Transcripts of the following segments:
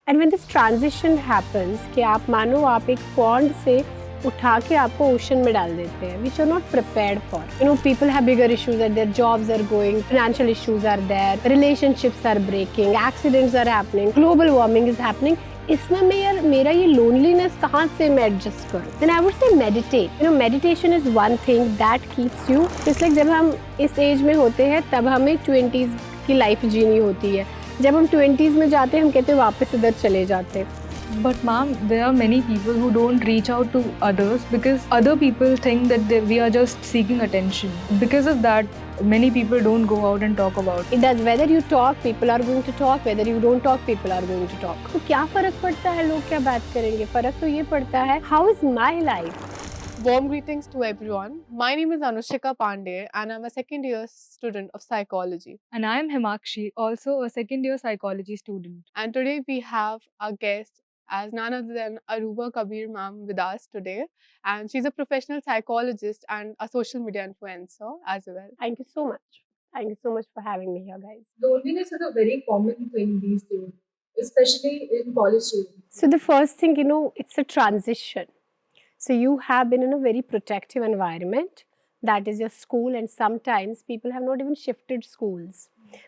And when this transition happens कि आप मानो आप एक पॉन्ड से उठा के आपको ओशन में डाल देते हैं, which are not prepared for. You know, people have bigger issues at their jobs are going, financial issues are there, relationships are breaking, accidents are happening, global warming is happening. इसमें मैं यार मेरा ये loneliness कहाँ से मैं adjust करूँ? Then I would say meditate. You know, meditation is one thing that keeps you. It's like जब हम इस एज में होते हैं तब हमें 20s की लाइफ जीनी होती है. जब हम 20s में जाते हैं हम कहते हैं वापस इधर चले जाते हैं. But ma'am, there are many people who don't reach out to others because other people think that we are just seeking attention. Because of that, many people don't go out and talk about it. It does. Whether you talk, people are going to talk. Whether you don't talk, people are going to talk. तो क्या फर्क पड़ता है? लोग क्या बात करेंगे? फर्क तो ये पड़ता है How is my life? Warm greetings to everyone. My name is Anushika Pandey and I'm a second year student of psychology. And I am Himakshi, also a second year psychology student. And today we have our guest as none other than Arouba Kabir ma'am with us today. And she's a professional psychologist and a social media influencer as well. Thank you so much. Thank you so much for having me here, guys. Loneliness is a very common thing these days, especially in college students. So the first thing, you know, it's a transition. So you have been in a very protective environment, that is your school, and sometimes people have not even shifted schools.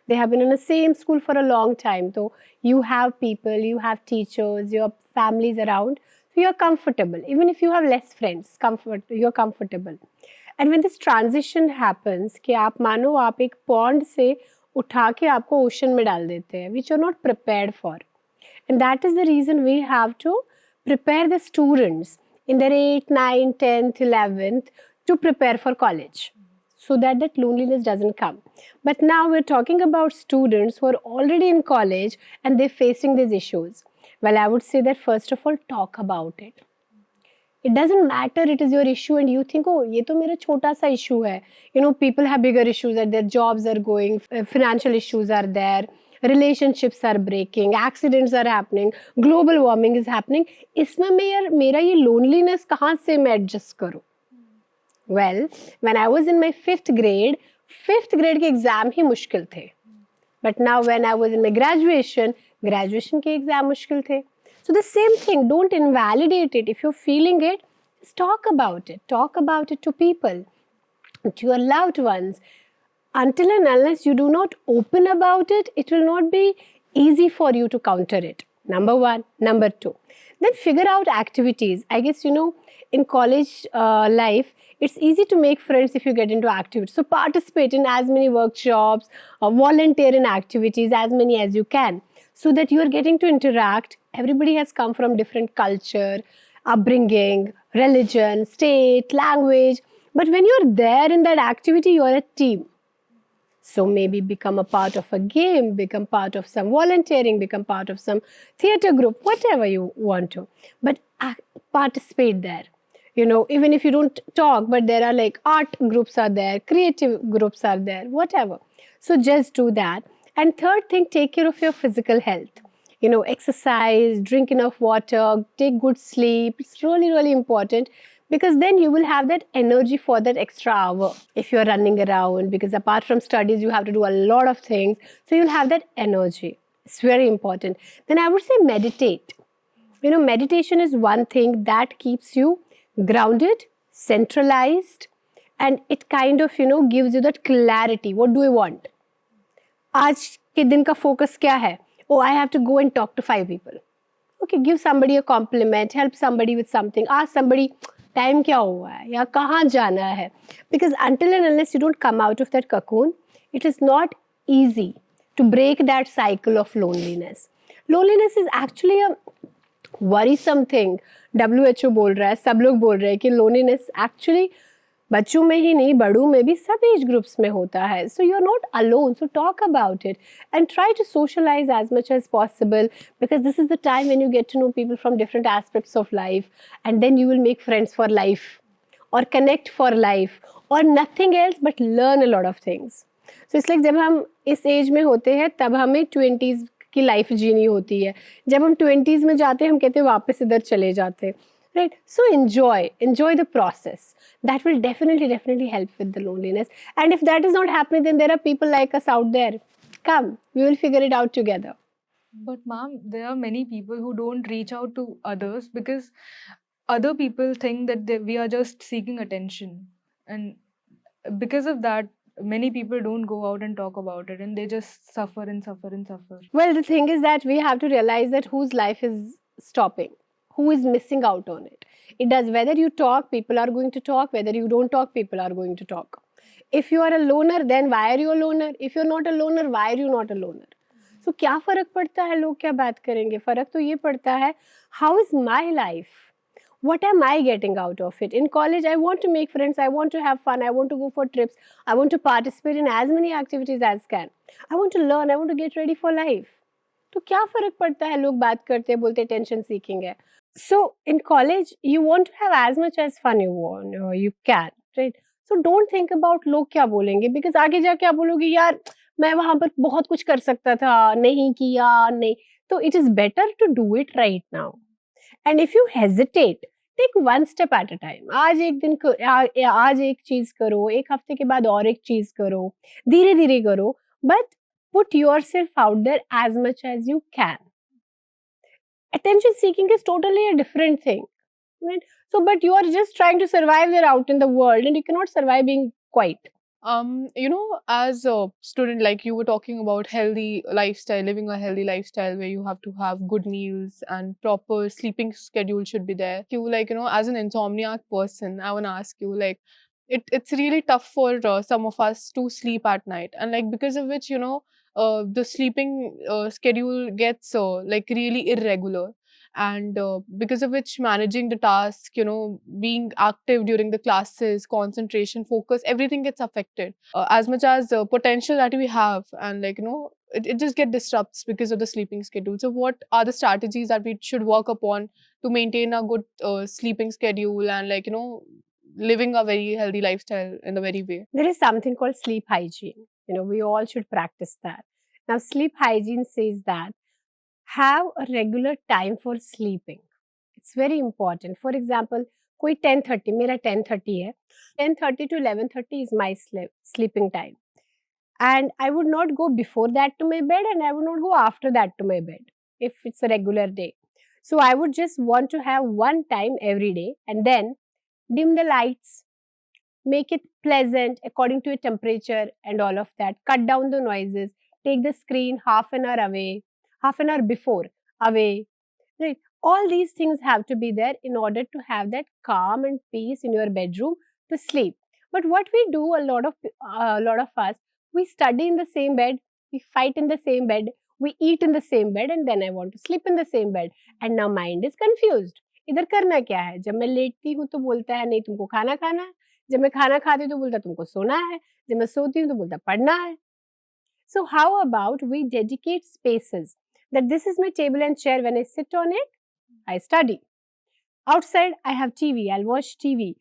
They have been in the same school for a long time. So you have people, you have teachers, your families around, so you're comfortable. Even if you have less friends, you're comfortable. And when this transition happens, कि आप मानो आप एक pond से उठा के आपको ocean में डाल देते हैं, which you're not prepared for. And that is the reason we have to prepare the students in their 8th, 9th, 10th, 11th to prepare for college so that loneliness doesn't come. But now we're talking about students who are already in college and they're facing these issues. Well, I would say that first of all, talk about it. It doesn't matter it is your issue and you think, oh, ये तो मेरा छोटा सा issue है. You know, people have bigger issues that their jobs are going, financial issues are there, relationships are breaking, accidents are happening, global warming is happening. इसमें मैं यार मेरा ये loneliness कहाँ से मैं adjust करूँ? Well, when I was in my 5th grade के एग्जाम ही मुश्किल थे. But now when I was in my graduation के एग्जाम मुश्किल थे. So the same thing, don't invalidate it. If you're feeling it, just talk about it. Talk about it to people, to your loved ones. Until and unless you do not open about it, it will not be easy for you to counter it. Number one. Number two, then figure out activities. I guess, you know, in college life, it's easy to make friends if you get into activities. So participate in as many workshops or volunteer in activities, as many as you can, so that you are getting to interact. Everybody has come from different culture, upbringing, religion, state, language. But when you're there in that activity, you're a team. So maybe become a part of a game, become part of some volunteering, become part of some theater group, whatever you want to. But participate there. You know, even if you don't talk, but there are like art groups are there, creative groups are there, whatever. So just do that. And third thing, take care of your physical health. You know, exercise, drink enough water, take good sleep. It's really, really important. Because then you will have that energy for that extra hour if you're running around, because apart from studies, you have to do a lot of things. So you'll have that energy. It's very important. Then I would say meditate. You know, meditation is one thing that keeps you grounded, centralized, and it kind of, you know, gives you that clarity. What do I want? आज के दिन का focus क्या है? Oh, I have to go and talk to 5 people. Okay, give somebody a compliment, help somebody with something, ask somebody, time क्या हुआ है या कहाँ जाना है. Because until and unless you don't come out of that cocoon, it is not easy to break that cycle of loneliness. Loneliness is actually a worrisome thing. WHO बोल रहा है, सब लोग बोल रहे हैं कि loneliness actually बच्चों में ही नहीं, बड़ों में भी, सब एज ग्रुप्स में होता है. So you're not alone. So talk about it and try to socialize as much as possible, because this is the time when you get to know people from different aspects of life, and then you will make friends for life or connect for life or nothing else but learn a lot of things. So it's like जब हम इस as में होते हैं तब हमें 20s की life जीनी होती है. जब हम 20s में जाते हैं हम कहते हैं वापस इधर चले जाते हैं. Right? So enjoy the process. That will definitely help with the loneliness. And if that is not happening, then there are people like us out there. Come, we will figure it out together. But ma'am, there are many people who don't reach out to others because other people think that we are just seeking attention. And because of that, many people don't go out and talk about it and they just suffer and suffer and suffer. Well, the thing is that we have to realize that whose life is stopping, who is missing out on it. It does, whether you talk, people are going to talk, whether you don't talk, people are going to talk. If you are a loner, then why are you a loner? If you're not a loner, why are you not a loner? So क्या फर्क पड़ता है, लोग क्या बात करेंगे? फर्क तो ये पड़ता है, how is my life? What am I getting out of it? In college, I want to make friends, I want to have fun, I want to go for trips, I want to participate in as many activities as can. I want to learn, I want to get ready for life. तो क्या फर्क पड़ता है, लोग बात करते हैं, बोलते टेंशन सीकिंग है. So in college, you want to have as much as fun you want, or you can, right? So don't think about लोग क्या बोलेंगे, because आगे जाके आप बोलोगे यार मैं वहाँ पर बहुत कुछ कर सकता था, नहीं किया, नहीं. तो it is better to do it right now. And if you hesitate, take one step at a time. आज एक दिन आज एक चीज करो, एक हफ्ते के बाद और एक चीज करो, धीरे धीरे करो, but put yourself out there as much as you can. Attention seeking is totally a different thing, right? So, but you are just trying to survive there out in the world, and you cannot survive being quiet. As a student, like you were talking about healthy lifestyle, living a healthy lifestyle where you have to have good meals and proper sleeping schedule should be there. As an insomniac person, I want to ask you, it's really tough for some of us to sleep at night, and because of which, the sleeping schedule gets really irregular. And because of which managing the task, being active during the classes, concentration, focus, everything gets affected. As much as potential that we have, and it just get disrupts because of the sleeping schedule. So what are the strategies that we should work upon to maintain a good sleeping schedule and living a very healthy lifestyle in the very way? There is something called sleep hygiene. We all should practice that. Now, sleep hygiene says that have a regular time for sleeping. It's very important. For example, कोई 10:30, मेरा 10:30 है, 10:30 to 11:30 is my sleeping time. And I would not go before that to my bed, and I would not go after that to my bed if it's a regular day. So I would just want to have one time every day, and then dim the lights, make it pleasant according to a temperature and all of that. Cut down the noises, take the screen half an hour away, half an hour before away, right? All these things have to be there in order to have that calm and peace in your bedroom to sleep. But what we do, a lot of us, we study in the same bed, we fight in the same bed, we eat in the same bed, and then I want to sleep in the same bed, and now mind is confused. इधर करना क्या है? जब मैं लेटती हूँ तो बोलता है नहीं तुमको खाना खाना है, जब मैं खाना खाती हूँ तो बोलता तुमको सोना है, जब मैं सोती हूँ तो बोलता पढ़ना है. So how about we dedicate spaces that this is my table and chair, when I sit on it, I study. Outside, I have TV, I'll watch TV.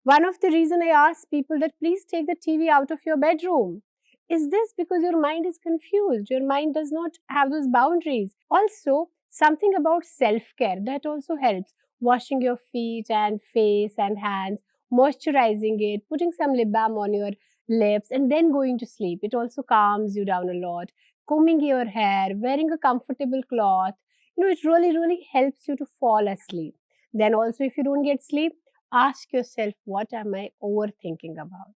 One of the reason I ask people that please take the TV out of your bedroom is this because your mind is confused. Your mind does not have those boundaries. Also, something about self-care that also helps. Washing your feet and face and hands, moisturizing it, putting some lip balm on your lips, and then going to sleep. It also calms you down a lot. Combing your hair, wearing a comfortable cloth, it really, really helps you to fall asleep. Then also, if you don't get sleep, ask yourself, what am I overthinking about?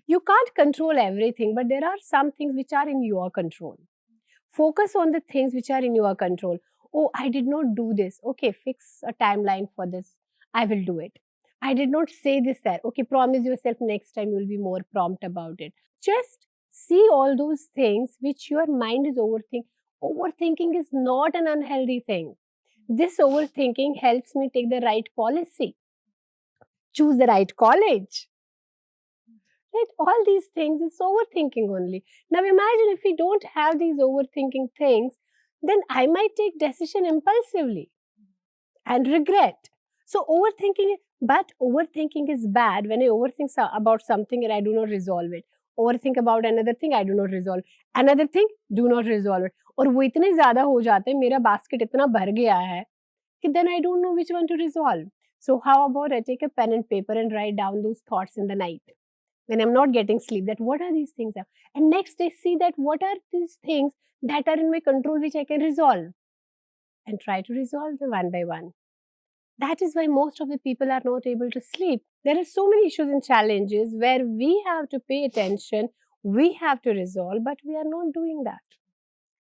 You can't control everything, but there are some things which are in your control. Focus on the things which are in your control. Oh, I did not do this. Okay, fix a timeline for this. I will do it. I did not say this there. Okay, promise yourself next time you will be more prompt about it. Just see all those things which your mind is overthinking. Overthinking is not an unhealthy thing. This overthinking helps me take the right policy, choose the right college. Right? All these things is overthinking only. Now imagine if we don't have these overthinking things, then I might take decision impulsively and regret. So overthinking is bad when I overthink about something and I do not resolve it. Overthink about another thing, I do not resolve. Another thing, do not resolve it. और वो इतने ज़्यादा हो जाते हैं, मेरा basket इतना भर गया है कि then I don't know which one to resolve. So how about I take a pen and paper and write down those thoughts in the night. when I'm not getting sleep, that what are these things? And next day, see that what are these things that are in my control which I can resolve, and try to resolve them one by one. That is why most of the people are not able to sleep. There are so many issues and challenges where we have to pay attention, we have to resolve, but we are not doing that.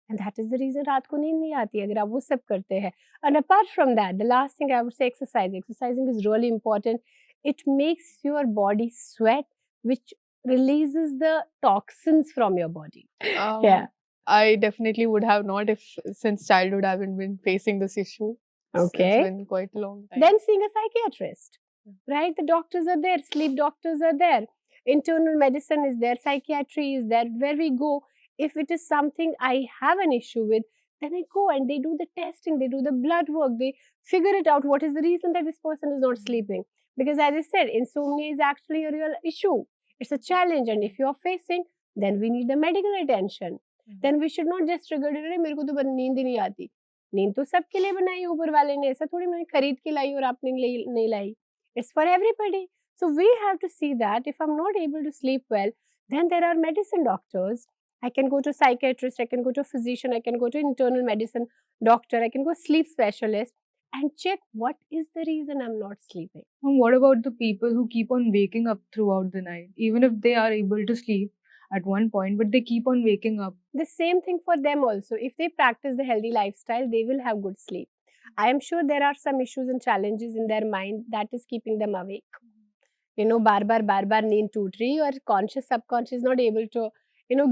And that is the reason रात को नींद नहीं आती अगर आप वो सब करते हैं. And apart from that, the last thing I would say, exercise. Exercising is really important. It makes your body sweat, which releases the toxins from your body. Yeah. I definitely would have not if since childhood I haven't been facing this issue. Okay. It's been quite a long time. Then seeing a psychiatrist, right? The doctors are there, sleep doctors are there, internal medicine is there, psychiatry is there. Where we go, if it is something I have an issue with, then I go and they do the testing, they do the blood work, they figure it out what is the reason that this person is not sleeping. Because as I said, insomnia is actually a real issue. It's a challenge, and if you are facing, then we need the medical attention. Then we should not just trigger it, मेरे को तो नींद ही नहीं आती. नींद तो सबके लिए बनाई ऊपर वाले ने, ऐसा थोड़ी मैंने खरीद के लाई और आपने नहीं लाई. It's for everybody. So we have to see that if I'm not able to sleep well, then there are medicine doctors. I can go to psychiatrist, I can go to physician, I can go to internal medicine doctor, I can go sleep specialist and check what is the reason I'm not sleeping. And what about the people who keep on waking up throughout the night, even if they are able to sleep at one point, but they keep on waking up? The same thing for them also. If they practice the healthy lifestyle, they will have good sleep. I am sure there are some issues and challenges in their mind that is keeping them awake. You know, बार बार नींद टूट रही और conscious subconscious not able to,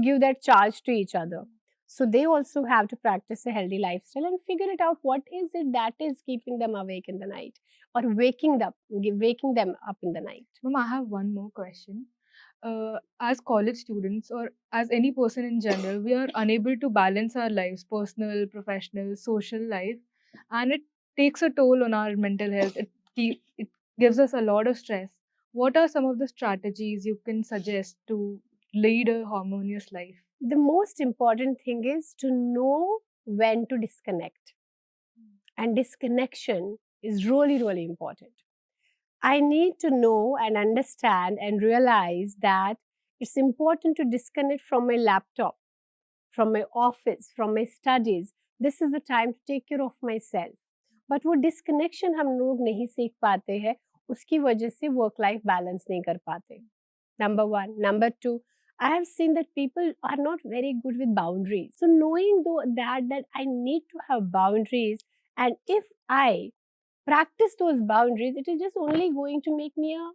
give that charge to each other. So they also have to practice a healthy lifestyle and figure it out what is it that is keeping them awake in the night or waking them up in the night. Ma'am, I have one more question. As college students or as any person in general, we are unable to balance our lives, personal, professional, social life, and it takes a toll on our mental health. It gives us a lot of stress. What are some of the strategies you can suggest to lead a harmonious life? The most important thing is to know when to disconnect. And disconnection is really, really important. I need to know and understand and realize that it's important to disconnect from my laptop, from my office, from my studies. This is the time to take care of myself. But वो disconnection हम लोग नहीं सीख पाते हैं, उसकी वजह से work life balance नहीं कर पाते. Number one. Number two, I have seen that people are not very good with boundaries. So knowing that I need to have boundaries, and if I practice those boundaries, it is just only going to make me a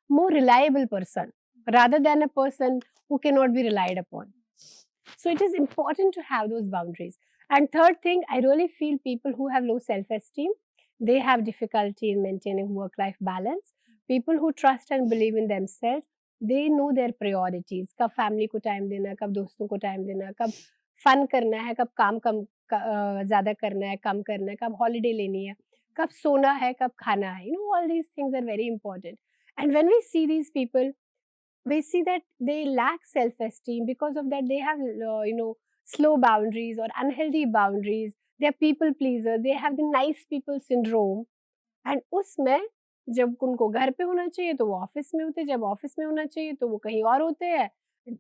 more reliable person rather than a person who cannot be relied upon. So it is important to have those boundaries. And third thing, I really feel people who have low self-esteem, they have difficulty in maintaining work-life balance. People who trust and believe in themselves, they know their priorities. कब family को time देना, कब दोस्तों को time देना, कब fun करना है, कब काम कम ज़्यादा करना है, कम करना है, कब holiday लेनी है, कब सोना है, कब खाना है. All these things are very important. And when we see these people, we see that they lack self-esteem. Because of that, they have, slow boundaries or unhealthy boundaries. They are people pleasers. They have the nice people syndrome. And उसमें जब उनको घर पे होना चाहिए तो वो office में होते हैं, जब ऑफिस में होना चाहिए तो वो कहीं और होते हैं,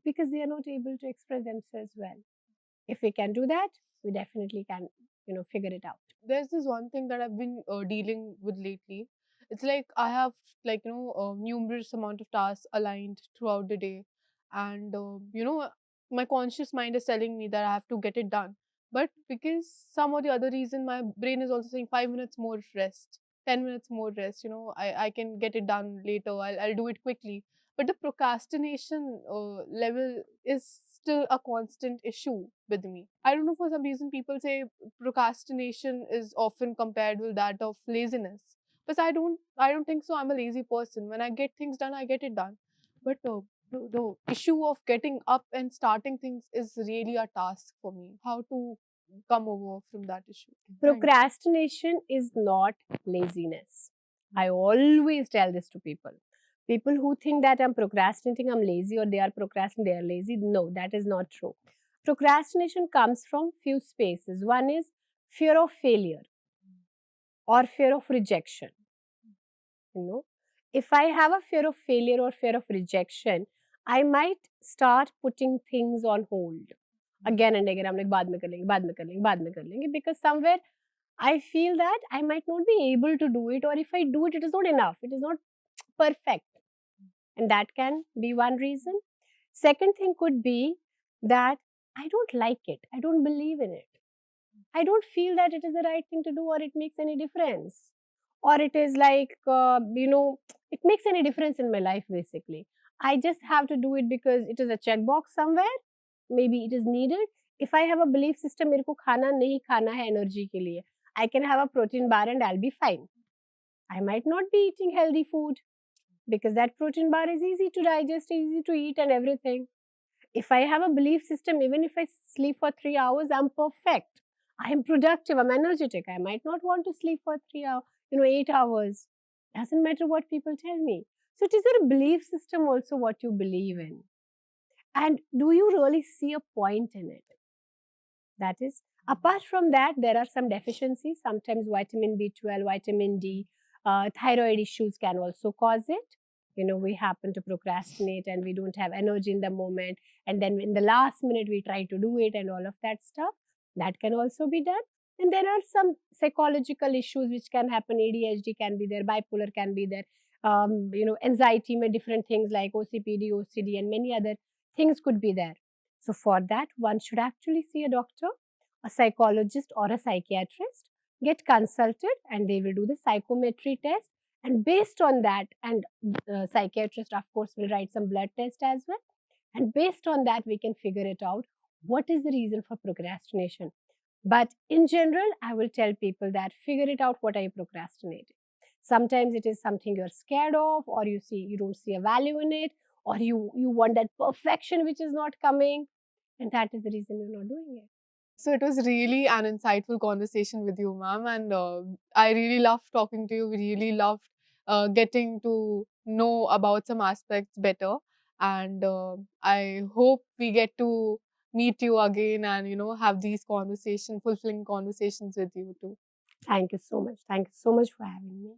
because they are not able to express themselves well. If we can do that, we definitely can, figure it out. There's this one thing that I've been dealing with lately. It's like I have numerous amount of tasks aligned throughout the day, and my conscious mind is telling me that I have to get it done. But because some or the other reason, my brain is also saying 5 minutes more rest, 10 minutes more rest. I can get it done later. I'll do it quickly. But the procrastination level is still a constant issue with me. I don't know, for some reason people say procrastination is often compared with that of laziness. But I don't think so. I'm a lazy person. When I get things done, I get it done. But the issue of getting up and starting things is really a task for me. How to come over from that issue? Procrastination is not laziness. I always tell this to people. People who think that I'm procrastinating, I'm lazy, or they are procrastinating, they are lazy. No, that is not true. Procrastination comes from few spaces. One is fear of failure or fear of rejection. If I have a fear of failure or fear of rejection, I might start putting things on hold again and again. I'm like, बाद में कर लेंगे, बाद में कर लेंगे, बाद में कर लेंगे, because somewhere I feel that I might not be able to do it, or if I do it, it is not enough. It is not perfect. And that can be one reason. Second thing could be that I don't like it. I don't believe in it. I don't feel that it is the right thing to do, or it makes any difference. Or it is like, it makes any difference in my life basically. I just have to do it because it is a checkbox somewhere. Maybe it is needed. If I have a belief system, मेरे को खाना नहीं खाना है energy के लिए, I can have a protein bar and I'll be fine. I might not be eating healthy food because that protein bar is easy to digest, easy to eat, and everything. If I have a belief system, even if I sleep for 3 hours, I'm perfect. I'm productive, I'm energetic. I might not want to sleep for 3 hours, 8 hours. Doesn't matter what people tell me. So it is your belief system also what you believe in. And do you really see a point in it? That is, apart from that, there are some deficiencies. Sometimes vitamin B12, vitamin D, thyroid issues can also cause it. We happen to procrastinate and we don't have energy in the moment. And then in the last minute, we try to do it and all of that stuff. That can also be done. And there are some psychological issues which can happen. ADHD can be there, bipolar can be there. Anxiety, different things like OCPD, OCD, and many other things could be there. So for that, one should actually see a doctor, a psychologist, or a psychiatrist, get consulted, and they will do the psychometry test. And based on that, and the psychiatrist, of course, will write some blood test as well. And based on that, we can figure it out. What is the reason for procrastination? But in general, I will tell people that figure it out. What are you procrastinating? Sometimes it is something you're scared of, or you don't see a value in it, or you want that perfection which is not coming, and that is the reason you're not doing it. So it was really an insightful conversation with you, ma'am, and I really loved talking to you. We really loved getting to know about some aspects better, and I hope we get to meet you again and have these fulfilling conversations with you too. Thank you so much. Thank you so much for having me.